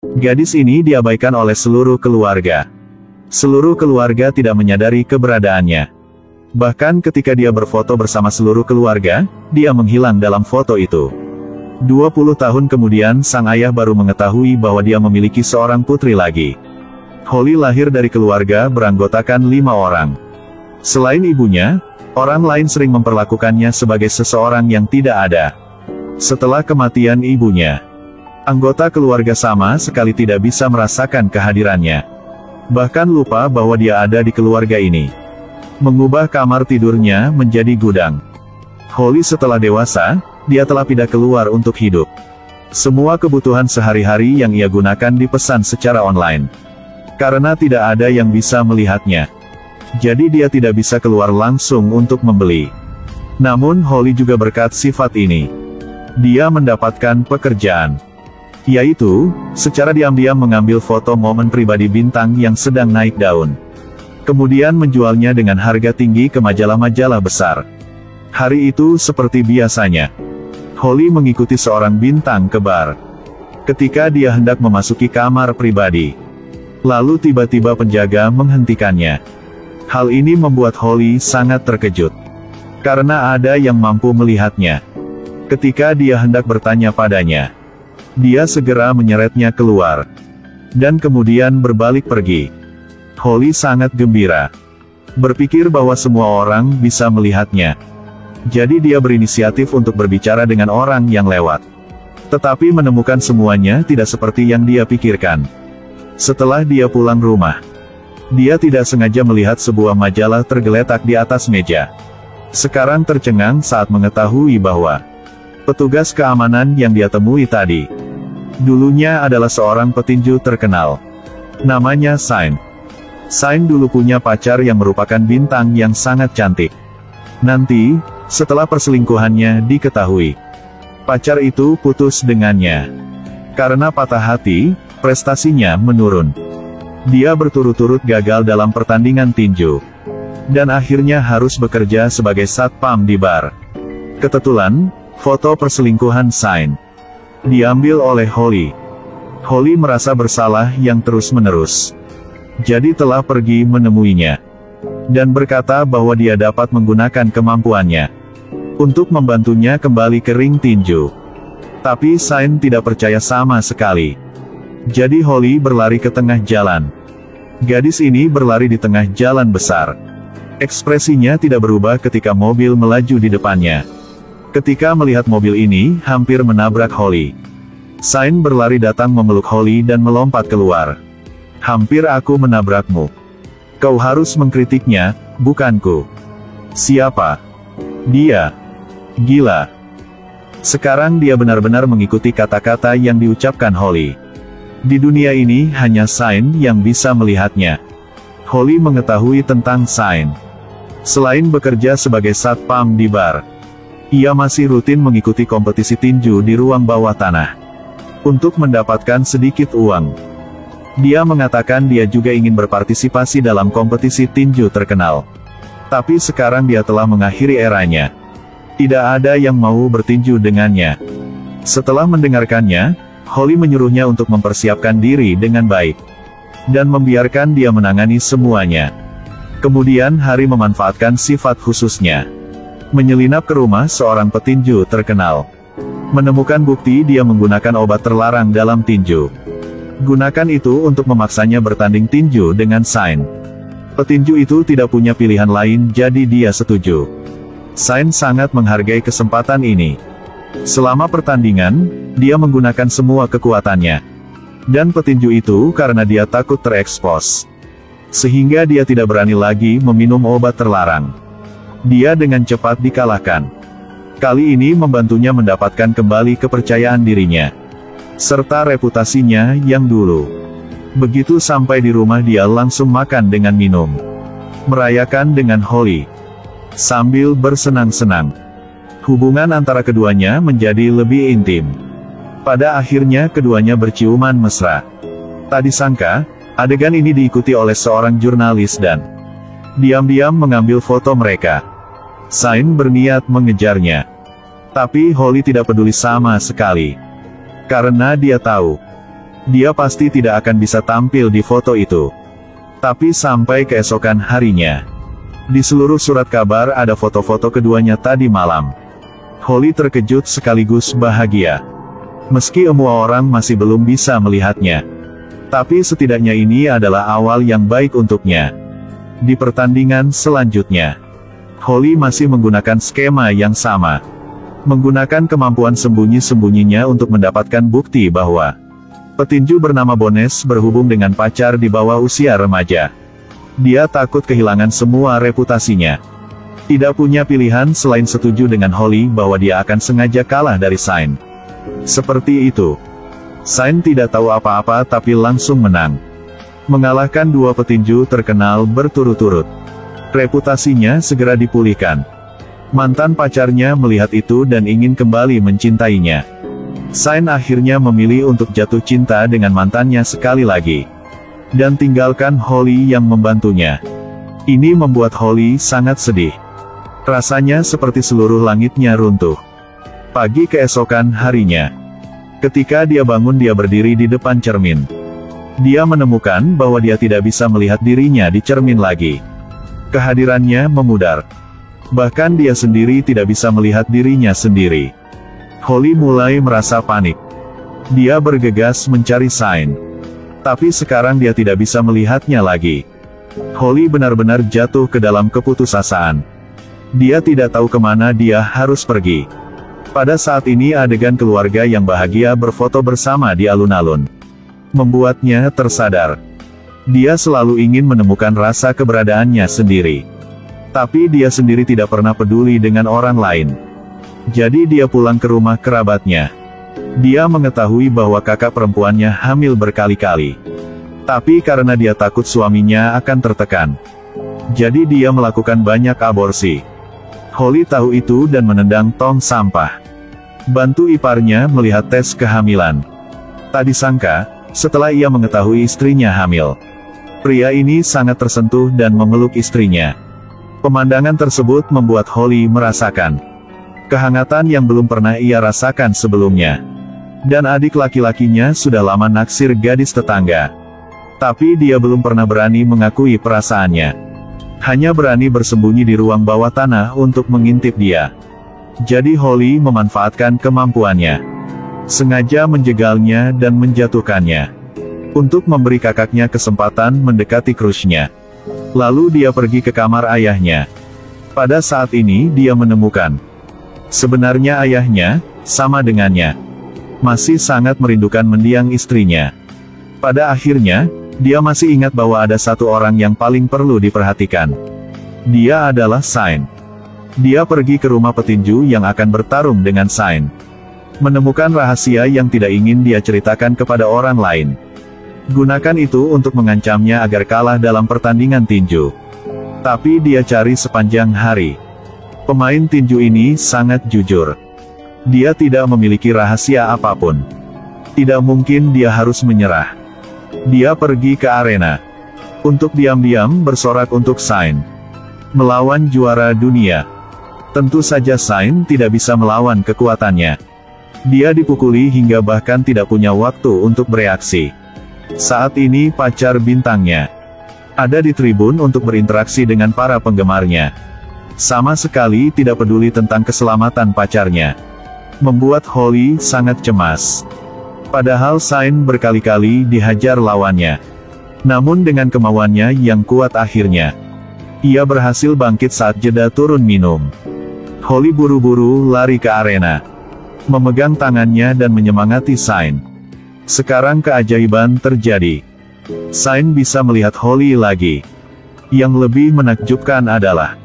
Gadis ini diabaikan oleh seluruh keluarga. Seluruh keluarga tidak menyadari keberadaannya. Bahkan ketika dia berfoto bersama seluruh keluarga, dia menghilang dalam foto itu. 20 tahun kemudian sang ayah baru mengetahui bahwa dia memiliki seorang putri lagi. Holly lahir dari keluarga beranggotakan 5 orang. Selain ibunya, orang lain sering memperlakukannya sebagai seseorang yang tidak ada. Setelah kematian ibunya, anggota keluarga sama sekali tidak bisa merasakan kehadirannya. Bahkan lupa bahwa dia ada di keluarga ini. Mengubah kamar tidurnya menjadi gudang. Holly setelah dewasa, dia telah pindah keluar untuk hidup. Semua kebutuhan sehari-hari yang ia gunakan dipesan secara online. Karena tidak ada yang bisa melihatnya, jadi dia tidak bisa keluar langsung untuk membeli. Namun Holly juga berkat sifat ini, dia mendapatkan pekerjaan, yaitu, secara diam-diam mengambil foto momen pribadi bintang yang sedang naik daun. Kemudian menjualnya dengan harga tinggi ke majalah-majalah besar. Hari itu seperti biasanya, Holly mengikuti seorang bintang ke bar. Ketika dia hendak memasuki kamar pribadi, lalu tiba-tiba penjaga menghentikannya. Hal ini membuat Holly sangat terkejut, karena ada yang mampu melihatnya. Ketika dia hendak bertanya padanya, dia segera menyeretnya keluar, dan kemudian berbalik pergi. Holly sangat gembira, berpikir bahwa semua orang bisa melihatnya. Jadi dia berinisiatif untuk berbicara dengan orang yang lewat. Tetapi menemukan semuanya tidak seperti yang dia pikirkan. Setelah dia pulang rumah, dia tidak sengaja melihat sebuah majalah tergeletak di atas meja. Sekarang tercengang saat mengetahui bahwa petugas keamanan yang dia temui tadi, dulunya adalah seorang petinju terkenal. Namanya Sain. Sain dulu punya pacar yang merupakan bintang yang sangat cantik. Nanti, setelah perselingkuhannya diketahui, pacar itu putus dengannya. Karena patah hati, prestasinya menurun. Dia berturut-turut gagal dalam pertandingan tinju, dan akhirnya harus bekerja sebagai satpam di bar. Kebetulan, foto perselingkuhan Sain diambil oleh Holly. Holly merasa bersalah yang terus-menerus. Jadi telah pergi menemuinya, dan berkata bahwa dia dapat menggunakan kemampuannya untuk membantunya kembali ke ring tinju. Tapi Sain tidak percaya sama sekali. Jadi Holly berlari ke tengah jalan. Gadis ini berlari di tengah jalan besar. Ekspresinya tidak berubah ketika mobil melaju di depannya. Ketika melihat mobil ini hampir menabrak Holly, Sain berlari datang memeluk Holly dan melompat keluar. "Hampir aku menabrakmu. Kau harus mengkritiknya, bukanku." "Siapa dia? Gila." Sekarang dia benar-benar mengikuti kata-kata yang diucapkan Holly. Di dunia ini hanya Sain yang bisa melihatnya. Holly mengetahui tentang Sain. Selain bekerja sebagai satpam di bar, ia masih rutin mengikuti kompetisi tinju di ruang bawah tanah untuk mendapatkan sedikit uang. Dia mengatakan dia juga ingin berpartisipasi dalam kompetisi tinju terkenal. Tapi sekarang dia telah mengakhiri eranya. Tidak ada yang mau bertinju dengannya. Setelah mendengarkannya, Holly menyuruhnya untuk mempersiapkan diri dengan baik, dan membiarkan dia menangani semuanya. Kemudian Hari memanfaatkan sifat khususnya, menyelinap ke rumah seorang petinju terkenal. Menemukan bukti dia menggunakan obat terlarang dalam tinju. Gunakan itu untuk memaksanya bertanding tinju dengan Sain. Petinju itu tidak punya pilihan lain, jadi dia setuju. Sain sangat menghargai kesempatan ini. Selama pertandingan, dia menggunakan semua kekuatannya. Dan petinju itu karena dia takut terekspos, sehingga dia tidak berani lagi meminum obat terlarang. Dia dengan cepat dikalahkan. Kali ini membantunya mendapatkan kembali kepercayaan dirinya, serta reputasinya yang dulu. Begitu sampai di rumah dia langsung makan dengan minum, merayakan dengan Holly, sambil bersenang-senang. Hubungan antara keduanya menjadi lebih intim. Pada akhirnya keduanya berciuman mesra. Tak disangka, adegan ini diikuti oleh seorang jurnalis dan diam-diam mengambil foto mereka. Sain berniat mengejarnya, tapi Holly tidak peduli sama sekali. Karena dia tahu, Dia pasti tidak akan bisa tampil di foto itu. Tapi sampai keesokan harinya, di seluruh surat kabar ada foto-foto keduanya tadi malam. Holly terkejut sekaligus bahagia. Meski semua orang masih belum bisa melihatnya. Tapi setidaknya ini adalah awal yang baik untuknya. Di pertandingan selanjutnya, Holly masih menggunakan skema yang sama. Menggunakan kemampuan sembunyi-sembunyinya untuk mendapatkan bukti bahwa petinju bernama Bones berhubung dengan pacar di bawah usia remaja. Dia takut kehilangan semua reputasinya. Tidak punya pilihan selain setuju dengan Holly bahwa dia akan sengaja kalah dari Shine. Seperti itu. Shine tidak tahu apa-apa tapi langsung menang. Mengalahkan dua petinju terkenal berturut-turut. Reputasinya segera dipulihkan. Mantan pacarnya melihat itu dan ingin kembali mencintainya. Shine akhirnya memilih untuk jatuh cinta dengan mantannya sekali lagi. Dan tinggalkan Holly yang membantunya. Ini membuat Holly sangat sedih. Rasanya seperti seluruh langitnya runtuh. Pagi keesokan harinya, ketika dia bangun dia berdiri di depan cermin. Dia menemukan bahwa dia tidak bisa melihat dirinya di cermin lagi. Kehadirannya memudar. Bahkan dia sendiri tidak bisa melihat dirinya sendiri. Holly mulai merasa panik. Dia bergegas mencari Shine. Tapi sekarang dia tidak bisa melihatnya lagi. Holly benar-benar jatuh ke dalam keputusasaan. Dia tidak tahu kemana dia harus pergi. Pada saat ini adegan keluarga yang bahagia berfoto bersama di alun-alun membuatnya tersadar. Dia selalu ingin menemukan rasa keberadaannya sendiri. Tapi dia sendiri tidak pernah peduli dengan orang lain. Jadi dia pulang ke rumah kerabatnya. Dia mengetahui bahwa kakak perempuannya hamil berkali-kali. Tapi karena dia takut suaminya akan tertekan, jadi dia melakukan banyak aborsi. Holly tahu itu dan menendang tong sampah. Bantu iparnya melihat tes kehamilan. Tak disangka, setelah ia mengetahui istrinya hamil, pria ini sangat tersentuh dan memeluk istrinya. Pemandangan tersebut membuat Holly merasakan kehangatan yang belum pernah ia rasakan sebelumnya. Dan adik laki-lakinya sudah lama naksir gadis tetangga. Tapi dia belum pernah berani mengakui perasaannya. Hanya berani bersembunyi di ruang bawah tanah untuk mengintip dia. Jadi Holly memanfaatkan kemampuannya. Sengaja menjegalnya dan menjatuhkannya. Untuk memberi kakaknya kesempatan mendekati crushnya. Lalu dia pergi ke kamar ayahnya. Pada saat ini dia menemukan. Sebenarnya ayahnya, sama dengannya. Masih sangat merindukan mendiang istrinya. Pada akhirnya, dia masih ingat bahwa ada satu orang yang paling perlu diperhatikan. Dia adalah Shine. Dia pergi ke rumah petinju yang akan bertarung dengan Shine. Menemukan rahasia yang tidak ingin dia ceritakan kepada orang lain. Gunakan itu untuk mengancamnya agar kalah dalam pertandingan tinju. Tapi dia cari sepanjang hari. Pemain tinju ini sangat jujur. Dia tidak memiliki rahasia apapun. Tidak mungkin dia harus menyerah. Dia pergi ke arena. Untuk diam-diam bersorak untuk Shine. Melawan juara dunia. Tentu saja Shine tidak bisa melawan kekuatannya. Dia dipukuli hingga bahkan tidak punya waktu untuk bereaksi. Saat ini pacar bintangnya ada di tribun untuk berinteraksi dengan para penggemarnya. Sama sekali tidak peduli tentang keselamatan pacarnya. Membuat Holly sangat cemas. Padahal Shine berkali-kali dihajar lawannya. Namun dengan kemauannya yang kuat akhirnya, ia berhasil bangkit saat jeda turun minum. Holly buru-buru lari ke arena. Memegang tangannya dan menyemangati Shine. Sekarang keajaiban terjadi. Shine bisa melihat Holly lagi. Yang lebih menakjubkan adalah,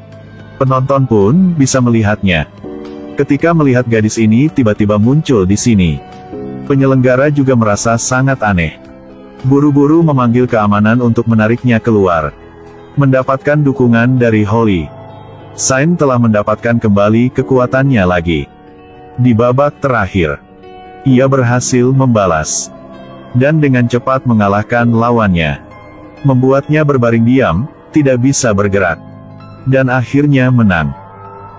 penonton pun bisa melihatnya. Ketika melihat gadis ini tiba-tiba muncul di sini, penyelenggara juga merasa sangat aneh. Buru-buru memanggil keamanan untuk menariknya keluar. Mendapatkan dukungan dari Holly, Shine telah mendapatkan kembali kekuatannya lagi. Di babak terakhir, ia berhasil membalas. Dan dengan cepat mengalahkan lawannya. Membuatnya berbaring diam, tidak bisa bergerak. Dan akhirnya menang.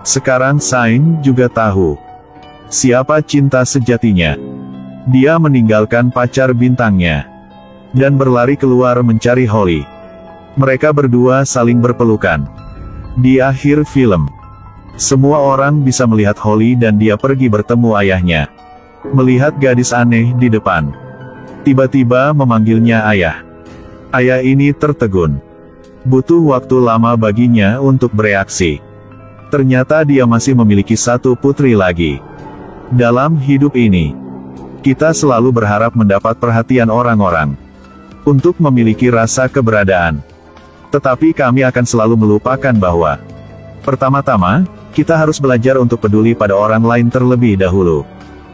Sekarang Shine juga tahu siapa cinta sejatinya. Dia meninggalkan pacar bintangnya dan berlari keluar mencari Holly. Mereka berdua saling berpelukan. Di akhir film, semua orang bisa melihat Holly dan dia pergi bertemu ayahnya. Melihat gadis aneh di depan, tiba-tiba memanggilnya ayah. Ayah ini tertegun. Butuh waktu lama baginya untuk bereaksi. Ternyata dia masih memiliki satu putri lagi. Dalam hidup ini, kita selalu berharap mendapat perhatian orang-orang untuk memiliki rasa keberadaan. Tetapi kami akan selalu melupakan bahwa pertama-tama, kita harus belajar untuk peduli pada orang lain terlebih dahulu.